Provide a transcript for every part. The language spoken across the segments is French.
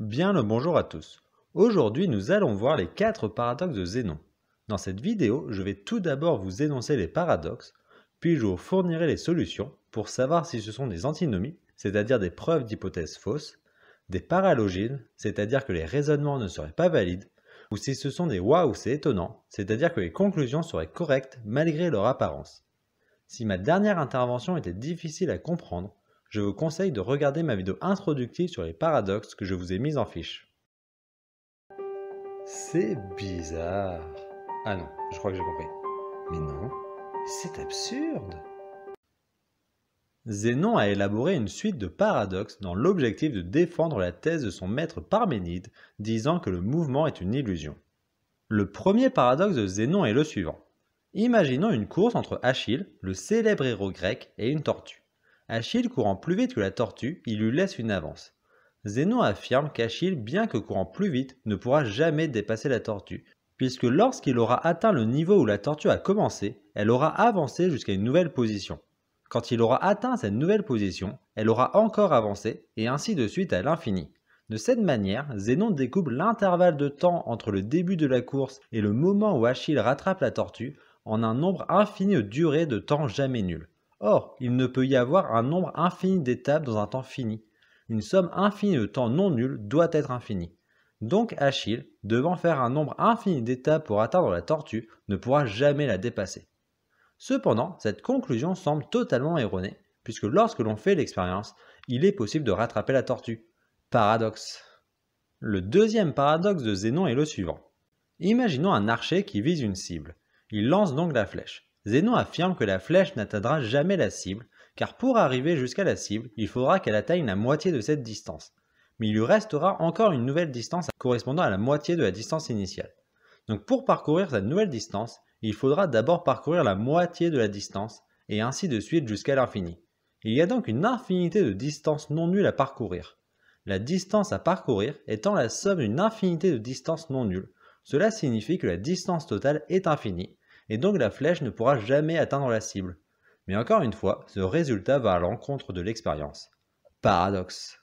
Bien le bonjour à tous. Aujourd'hui, nous allons voir les 4 paradoxes de Zénon. Dans cette vidéo, je vais tout d'abord vous énoncer les paradoxes, puis je vous fournirai les solutions pour savoir si ce sont des antinomies, c'est-à-dire des preuves d'hypothèses fausses, des paralogismes, c'est-à-dire que les raisonnements ne seraient pas valides, ou si ce sont des waouh c'est étonnant, c'est-à-dire que les conclusions seraient correctes malgré leur apparence. Si ma dernière intervention était difficile à comprendre, je vous conseille de regarder ma vidéo introductive sur les paradoxes que je vous ai mise en fiche. C'est bizarre. Ah non, je crois que j'ai compris. Mais non, c'est absurde. Zénon a élaboré une suite de paradoxes dans l'objectif de défendre la thèse de son maître Parménide, disant que le mouvement est une illusion. Le premier paradoxe de Zénon est le suivant. Imaginons une course entre Achille, le célèbre héros grec, et une tortue. Achille courant plus vite que la tortue, il lui laisse une avance. Zénon affirme qu'Achille, bien que courant plus vite, ne pourra jamais dépasser la tortue, puisque lorsqu'il aura atteint le niveau où la tortue a commencé, elle aura avancé jusqu'à une nouvelle position. Quand il aura atteint cette nouvelle position, elle aura encore avancé, et ainsi de suite à l'infini. De cette manière, Zénon découpe l'intervalle de temps entre le début de la course et le moment où Achille rattrape la tortue en un nombre infini de durées de temps jamais nul. Or, il ne peut y avoir un nombre infini d'étapes dans un temps fini. Une somme infinie de temps non nul doit être infinie. Donc Achille, devant faire un nombre infini d'étapes pour atteindre la tortue, ne pourra jamais la dépasser. Cependant, cette conclusion semble totalement erronée, puisque lorsque l'on fait l'expérience, il est possible de rattraper la tortue. Paradoxe. Le deuxième paradoxe de Zénon est le suivant. Imaginons un archer qui vise une cible. Il lance donc la flèche. Zénon affirme que la flèche n'atteindra jamais la cible, car pour arriver jusqu'à la cible, il faudra qu'elle atteigne la moitié de cette distance. Mais il lui restera encore une nouvelle distance correspondant à la moitié de la distance initiale. Donc pour parcourir cette nouvelle distance, il faudra d'abord parcourir la moitié de la distance, et ainsi de suite jusqu'à l'infini. Il y a donc une infinité de distances non nulles à parcourir. La distance à parcourir étant la somme d'une infinité de distances non nulles, cela signifie que la distance totale est infinie, et donc la flèche ne pourra jamais atteindre la cible. Mais encore une fois, ce résultat va à l'encontre de l'expérience. Paradoxe.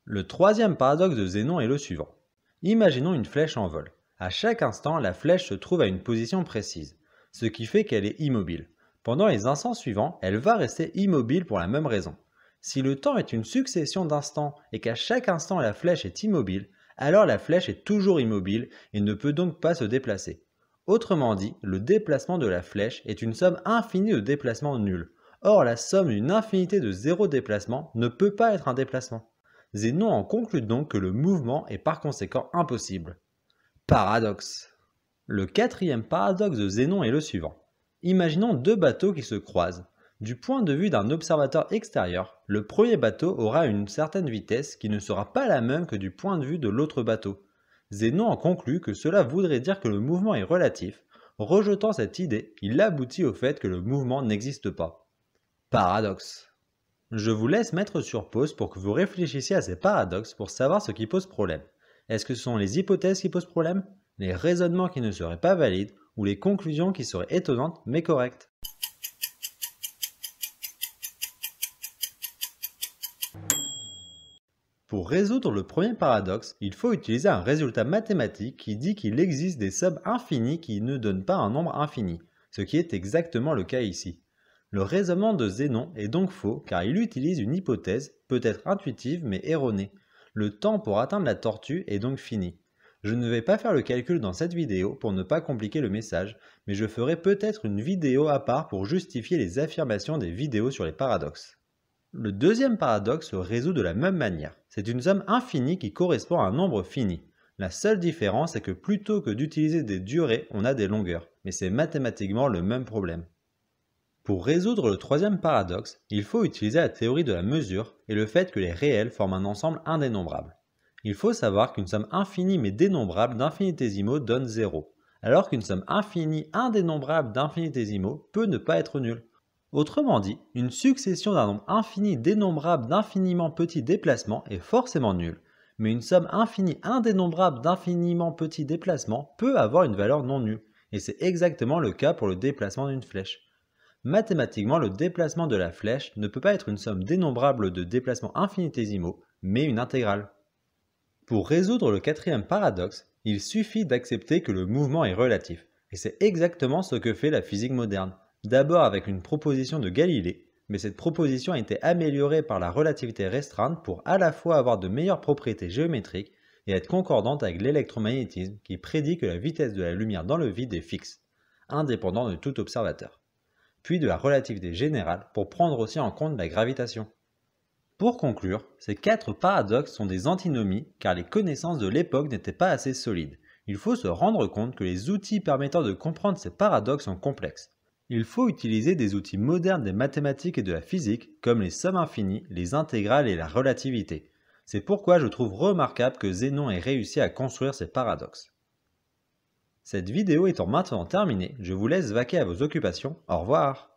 Le troisième paradoxe de Zénon est le suivant. Imaginons une flèche en vol. À chaque instant, la flèche se trouve à une position précise, ce qui fait qu'elle est immobile. Pendant les instants suivants, elle va rester immobile pour la même raison. Si le temps est une succession d'instants et qu'à chaque instant la flèche est immobile, alors la flèche est toujours immobile et ne peut donc pas se déplacer. Autrement dit, le déplacement de la flèche est une somme infinie de déplacements nuls. Or, la somme d'une infinité de zéro déplacement ne peut pas être un déplacement. Zénon en conclut donc que le mouvement est par conséquent impossible. Paradoxe. Le quatrième paradoxe de Zénon est le suivant. Imaginons deux bateaux qui se croisent. Du point de vue d'un observateur extérieur, le premier bateau aura une certaine vitesse qui ne sera pas la même que du point de vue de l'autre bateau. Zénon en conclut que cela voudrait dire que le mouvement est relatif. Rejetant cette idée, il aboutit au fait que le mouvement n'existe pas. Paradoxe. Je vous laisse mettre sur pause pour que vous réfléchissiez à ces paradoxes pour savoir ce qui pose problème. Est-ce que ce sont les hypothèses qui posent problème, les raisonnements qui ne seraient pas valides ou les conclusions qui seraient étonnantes mais correctes? Pour résoudre le premier paradoxe, il faut utiliser un résultat mathématique qui dit qu'il existe des sommes infinies qui ne donnent pas un nombre infini, ce qui est exactement le cas ici. Le raisonnement de Zénon est donc faux car il utilise une hypothèse, peut-être intuitive mais erronée. Le temps pour atteindre la tortue est donc fini. Je ne vais pas faire le calcul dans cette vidéo pour ne pas compliquer le message, mais je ferai peut-être une vidéo à part pour justifier les affirmations des vidéos sur les paradoxes. Le deuxième paradoxe se résout de la même manière. C'est une somme infinie qui correspond à un nombre fini. La seule différence est que plutôt que d'utiliser des durées, on a des longueurs, mais c'est mathématiquement le même problème. Pour résoudre le troisième paradoxe, il faut utiliser la théorie de la mesure et le fait que les réels forment un ensemble indénombrable. Il faut savoir qu'une somme infinie mais dénombrable d'infinitésimaux donne 0, alors qu'une somme infinie indénombrable d'infinitésimaux peut ne pas être nulle. Autrement dit, une succession d'un nombre infini dénombrable d'infiniment petits déplacements est forcément nulle, mais une somme infinie indénombrable d'infiniment petits déplacements peut avoir une valeur non nulle, et c'est exactement le cas pour le déplacement d'une flèche. Mathématiquement, le déplacement de la flèche ne peut pas être une somme dénombrable de déplacements infinitésimaux, mais une intégrale. Pour résoudre le quatrième paradoxe, il suffit d'accepter que le mouvement est relatif. Et c'est exactement ce que fait la physique moderne. D'abord avec une proposition de Galilée, mais cette proposition a été améliorée par la relativité restreinte pour à la fois avoir de meilleures propriétés géométriques et être concordante avec l'électromagnétisme qui prédit que la vitesse de la lumière dans le vide est fixe, indépendant de tout observateur. Puis de la relativité générale pour prendre aussi en compte la gravitation. Pour conclure, ces 4 paradoxes sont des antinomies car les connaissances de l'époque n'étaient pas assez solides. Il faut se rendre compte que les outils permettant de comprendre ces paradoxes sont complexes. Il faut utiliser des outils modernes des mathématiques et de la physique comme les sommes infinies, les intégrales et la relativité. C'est pourquoi je trouve remarquable que Zénon ait réussi à construire ces paradoxes. Cette vidéo étant maintenant terminée, je vous laisse vaquer à vos occupations. Au revoir!